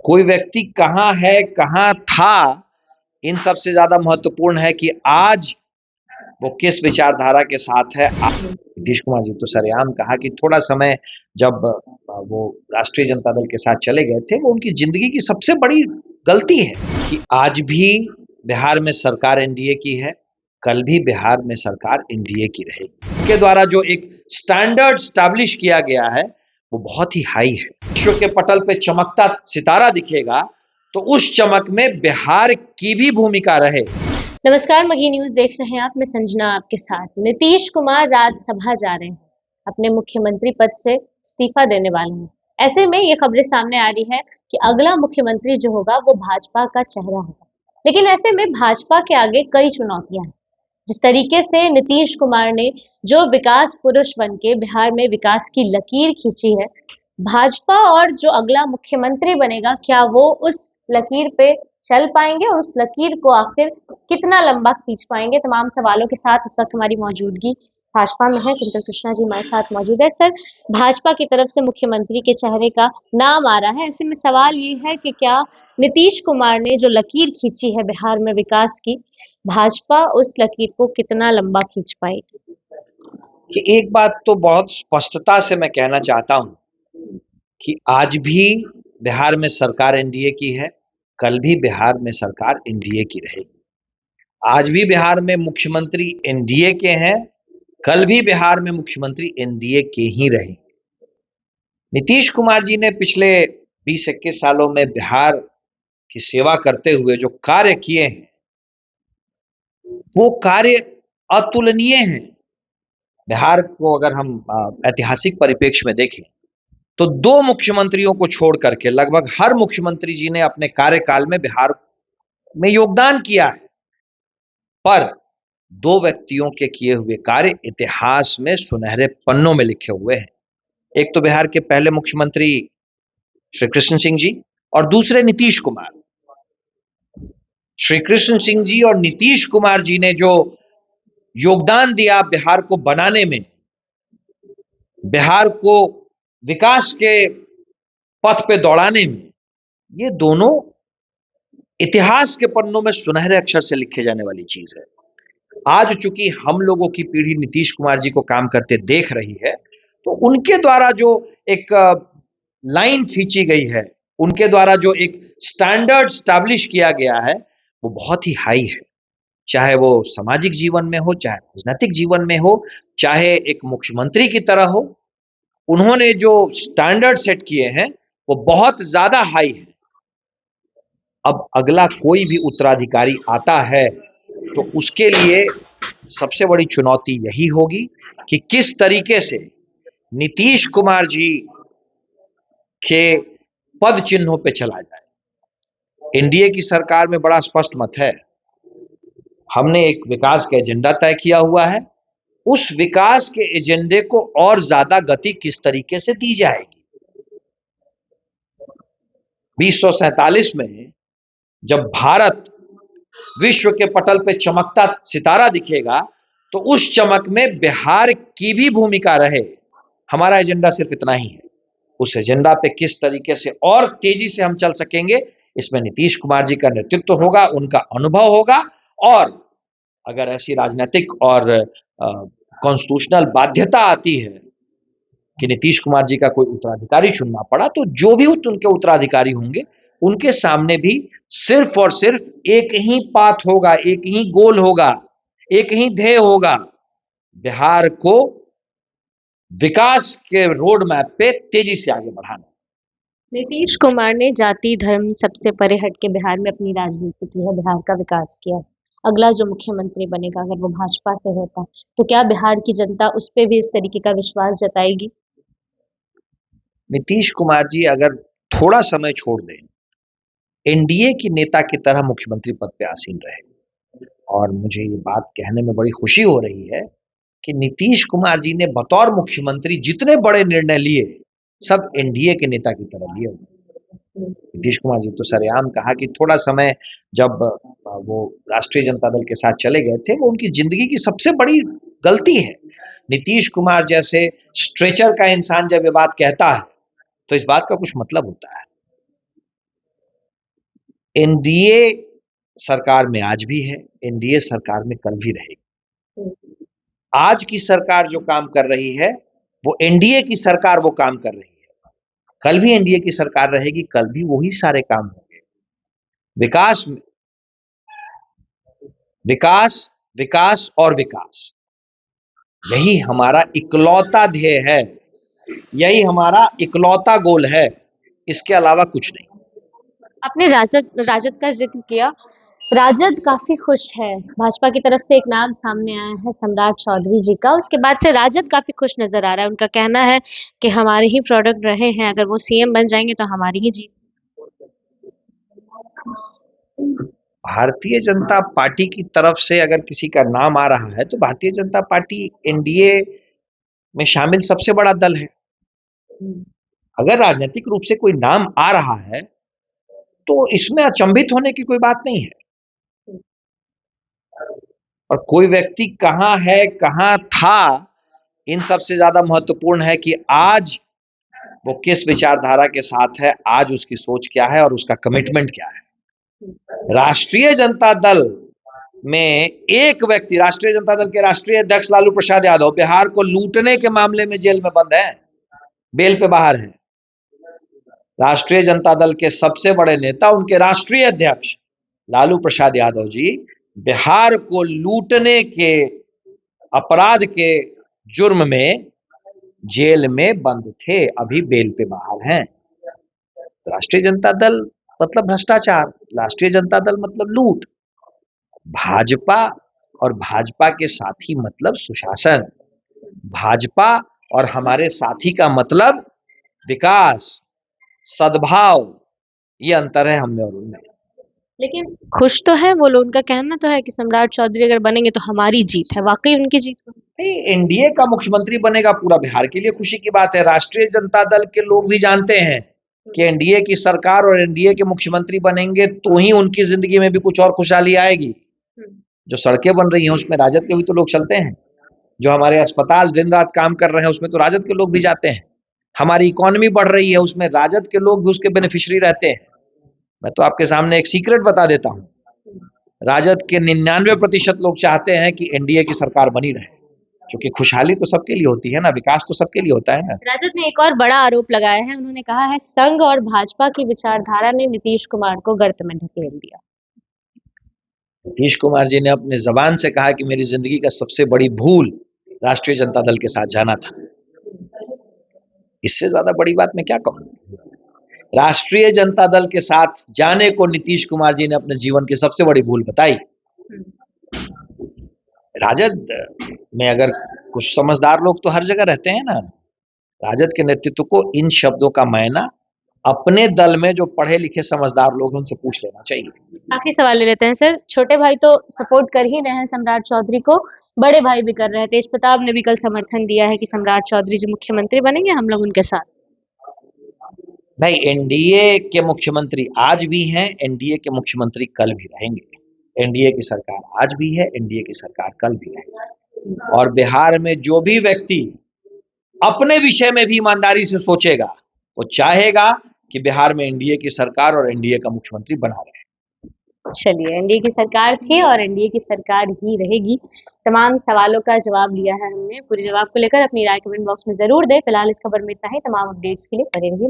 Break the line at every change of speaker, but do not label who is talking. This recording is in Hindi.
कोई व्यक्ति कहाँ है, कहाँ था, इन सबसे ज्यादा महत्वपूर्ण है कि आज वो किस विचारधारा के साथ है। नीतीश कुमार जी तो सरेआम कहा कि थोड़ा समय जब वो राष्ट्रीय जनता दल के साथ चले गए थे, वो उनकी जिंदगी की सबसे बड़ी गलती है कि आज भी बिहार में सरकार एनडीए की है, कल भी बिहार में सरकार एनडीए की रहेगी। उनके द्वारा जो एक स्टैंडर्ड स्टैब्लिश किया गया है वो बहुत ही हाई है। विश्व के पटल पे चमकता सितारा दिखेगा तो उस चमक में बिहार की भी भूमिका रहे।
नमस्कार, मही न्यूज देख रहे हैं आप। मैं संजना आपके साथ। नीतीश कुमार राज्यसभा जा रहे हैं, अपने मुख्यमंत्री पद से इस्तीफा देने वाले हैं। ऐसे में ये खबरें सामने आ रही है कि अगला मुख्यमंत्री जो होगा वो भाजपा का चेहरा होगा। लेकिन ऐसे में भाजपा के आगे कई चुनौतियां हैं। जिस तरीके से नीतीश कुमार ने जो विकास पुरुष बन के बिहार में विकास की लकीर खींची है, भाजपा और जो अगला मुख्यमंत्री बनेगा, क्या वो उस लकीर पे चल पाएंगे और उस लकीर को आखिर कितना लंबा खींच पाएंगे? तमाम सवालों के साथ इस वक्त हमारी मौजूदगी भाजपा में है। कुंतल कृष्णा जी हमारे साथ मौजूद है। सर, भाजपा की तरफ से मुख्यमंत्री के चेहरे का नाम आ रहा है। ऐसे में सवाल ये है कि क्या नीतीश कुमार ने जो लकीर खींची है बिहार में विकास की, भाजपा उस लकीर को कितना लंबा खींच पाएगी?
कि एक बात तो बहुत स्पष्टता से मैं कहना चाहता हूं कि आज भी बिहार में सरकार एनडीए की है, कल भी बिहार में सरकार एनडीए की रहेगी। आज भी बिहार में मुख्यमंत्री एनडीए के हैं, कल भी बिहार में मुख्यमंत्री एनडीए के ही रहेंगे। नीतीश कुमार जी ने पिछले 20-21 सालों में बिहार की सेवा करते हुए जो कार्य किए हैं वो कार्य अतुलनीय हैं। बिहार को अगर हम ऐतिहासिक परिप्रेक्ष्य में देखें तो 2 मुख्यमंत्रियों को छोड़ करके लगभग हर मुख्यमंत्री जी ने अपने कार्यकाल में बिहार में योगदान किया है, पर 2 व्यक्तियों के किए हुए कार्य इतिहास में सुनहरे पन्नों में लिखे हुए हैं। एक तो बिहार के पहले मुख्यमंत्री श्री कृष्ण सिंह जी और दूसरे नीतीश कुमार। श्री कृष्ण सिंह जी और नीतीश कुमार जी ने जो योगदान दिया बिहार को बनाने में, बिहार को विकास के पथ पे दौड़ाने में, ये दोनों इतिहास के पन्नों में सुनहरे अक्षर से लिखे जाने वाली चीज है। आज चूंकि हम लोगों की पीढ़ी नीतीश कुमार जी को काम करते देख रही है, तो उनके द्वारा जो एक लाइन खींची गई है, उनके द्वारा जो एक स्टैंडर्ड स्टैब्लिश किया गया है, वो बहुत ही हाई है। चाहे वो सामाजिक जीवन में हो, चाहे राजनीतिक जीवन में हो, चाहे एक मुख्यमंत्री की तरह हो, उन्होंने जो स्टैंडर्ड सेट किए हैं वो बहुत ज्यादा हाई है। अब अगला कोई भी उत्तराधिकारी आता है तो उसके लिए सबसे बड़ी चुनौती यही होगी कि किस तरीके से नीतीश कुमार जी के पद चिन्हों पे चला जाए। एनडीए की सरकार में बड़ा स्पष्ट मत है, हमने एक विकास का एजेंडा तय किया हुआ है, उस विकास के एजेंडे को और ज्यादा गति किस तरीके से दी जाएगी। 1947 में जब भारत विश्व के पटल पे चमकता सितारा दिखेगा तो उस चमक में बिहार की भी भूमिका रहे। हमारा एजेंडा सिर्फ इतना ही है, उस एजेंडा पे किस तरीके से और तेजी से हम चल सकेंगे, इसमें नीतीश कुमार जी का नेतृत्व होगा, उनका अनुभव होगा। और अगर ऐसी राजनीतिक और कॉन्स्टिट्यूशनल बाध्यता आती है कि नीतीश कुमार जी का कोई उत्तराधिकारी चुनना पड़ा, तो जो भी उनके उत्तराधिकारी होंगे उनके सामने भी सिर्फ और सिर्फ एक ही पाथ होगा, एक ही गोल होगा, एक ही ध्येय होगा, बिहार को विकास के रोड मैप पे तेजी से आगे बढ़ाना।
नीतीश कुमार ने जाति धर्म सबसे परे हट के बिहार में अपनी राजनीति की है, बिहार का विकास किया है। अगला जो मुख्यमंत्री बनेगा अगर वो भाजपा से होता तो क्या बिहार की जनता उस पर भी इस तरीके का विश्वास जताएगी?
नीतीश कुमार जी अगर थोड़ा समय छोड़ दें, एनडीए की नेता की तरह मुख्यमंत्री पद पे आसीन रहे, और मुझे ये बात कहने में बड़ी खुशी हो रही है कि नीतीश कुमार जी ने बतौर मुख्यमंत्री जितने बड़े निर्णय लिए सब एनडीए के नेता की तरह लिए। नीतीश कुमार जी तो सरेआम कहा कि थोड़ा समय जब वो राष्ट्रीय जनता दल के साथ चले गए थे, वो उनकी जिंदगी की सबसे बड़ी गलती है। नीतीश कुमार जैसे स्ट्रेचर का इंसान जब ये बात कहता है तो इस बात का कुछ मतलब होता है। एनडीए सरकार में आज भी है, एनडीए सरकार में कल भी रहेगी। आज की सरकार जो काम कर रही है वो एनडीए की सरकार वो काम कर रही है, कल भी एनडीए की सरकार रहेगी, कल भी वही सारे काम होंगे। विकास, विकास, विकास और विकास, यही हमारा इकलौता ध्येय है, यही हमारा इकलौता गोल है, इसके अलावा कुछ नहीं।
आपने राजद राजद का जिक्र किया। राजद काफी खुश है, भाजपा की तरफ से एक नाम सामने आया है सम्राट चौधरी जी का, उसके बाद से राजद काफी खुश नजर आ रहा है। उनका कहना है कि हमारे ही प्रोडक्ट रहे हैं, अगर वो सीएम बन जाएंगे तो हमारी ही जीत।
भारतीय जनता पार्टी की तरफ से अगर किसी का नाम आ रहा है तो भारतीय जनता पार्टी एनडीए में शामिल सबसे बड़ा दल है। अगर राजनीतिक रूप से कोई नाम आ रहा है तो इसमें अचंभित होने की कोई बात नहीं है। और कोई व्यक्ति कहां है, कहां था, इन सबसे ज्यादा महत्वपूर्ण है कि आज वो किस विचारधारा के साथ है, आज उसकी सोच क्या है और उसका कमिटमेंट क्या है। राष्ट्रीय जनता दल में एक व्यक्ति, राष्ट्रीय जनता दल के राष्ट्रीय अध्यक्ष लालू प्रसाद यादव बिहार को लूटने के मामले में जेल में बंद है, बेल पे बाहर है। राष्ट्रीय जनता दल के सबसे बड़े नेता, उनके राष्ट्रीय अध्यक्ष लालू प्रसाद यादव जी बिहार को लूटने के अपराध के जुर्म में जेल में बंद थे, अभी बेल पे बाहर हैं। राष्ट्रीय जनता दल मतलब भ्रष्टाचार, राष्ट्रीय जनता दल मतलब लूट, भाजपा और भाजपा के साथी मतलब सुशासन, भाजपा और हमारे साथी का मतलब विकास, सद्भाव, ये अंतर है हम में और उनमें।
लेकिन खुश तो है वो लोग, उनका कहना तो है कि सम्राट चौधरी अगर बनेंगे तो हमारी जीत है। वाकई उनकी जीत है?
नहीं, एनडीए का मुख्यमंत्री बनेगा पूरा बिहार के लिए खुशी की बात है। राष्ट्रीय जनता दल के लोग भी जानते हैं कि एनडीए की सरकार और एनडीए के मुख्यमंत्री बनेंगे तो ही उनकी जिंदगी में भी कुछ और खुशहाली आएगी। जो सड़कें बन रही हैं उसमें राजद के भी तो लोग चलते हैं, जो हमारे अस्पताल दिन रात काम कर रहे हैं उसमें तो राजद के लोग भी जाते हैं, हमारी इकोनॉमी बढ़ रही है उसमें राजद के लोग भी उसके बेनिफिशियरी रहते हैं। मैं तो आपके सामने एक सीक्रेट बता देता हूं, राजद के 99% लोग चाहते हैं कि एनडीए की सरकार बनी रहे, क्योंकि खुशहाली तो सबके लिए होती है ना, विकास तो सबके लिए होता है ना।
राजद ने एक और बड़ा आरोप लगाया है, उन्होंने कहा है संघ और भाजपा की विचारधारा ने नीतीश कुमार को गर्त में ढकेल दिया।
नीतीश कुमार जी ने अपने जबान से कहा कि मेरी जिंदगी का सबसे बड़ी भूल राष्ट्रीय जनता दल के साथ जाना था। इससे ज्यादा बड़ी बात मैं क्या कहूं। राष्ट्रीय जनता दल के साथ जाने को नीतीश कुमार जी ने अपने जीवन की सबसे बड़ी भूल बताई। राजद में अगर कुछ समझदार लोग तो हर जगह रहते हैं ना, राजद के नेतृत्व को इन शब्दों का मायना अपने दल में जो पढ़े लिखे समझदार लोग हैं उनसे पूछ लेना चाहिए।
आखिरी सवाल ले लेते हैं सर, छोटे भाई तो सपोर्ट कर ही रहे हैं सम्राट चौधरी को, बड़े भाई भी कर रहे हैं। तेज प्रताप ने भी कल समर्थन दिया है कि सम्राट चौधरी जी मुख्यमंत्री बनेंगे, हम लोग उनके साथ।
नहीं, एनडीए के मुख्यमंत्री आज भी हैं, एनडीए के मुख्यमंत्री कल भी रहेंगे। एनडीए की सरकार आज भी है, एनडीए की सरकार कल भी रहेगी। और बिहार में जो भी व्यक्ति अपने विषय में भी ईमानदारी से सोचेगा, वो चाहेगा कि बिहार में एनडीए की सरकार और एनडीए का मुख्यमंत्री बना रहे।
चलिए, एनडीए की सरकार थी और एनडीए की सरकार ही रहेगी। तमाम सवालों का जवाब लिया है हमने, पूरे जवाब को लेकर अपनी राय कमेंट बॉक्स में जरूर दें। फिलहाल इस खबर में इतना ही, तमाम अपडेट्स के लिए बने रहिए।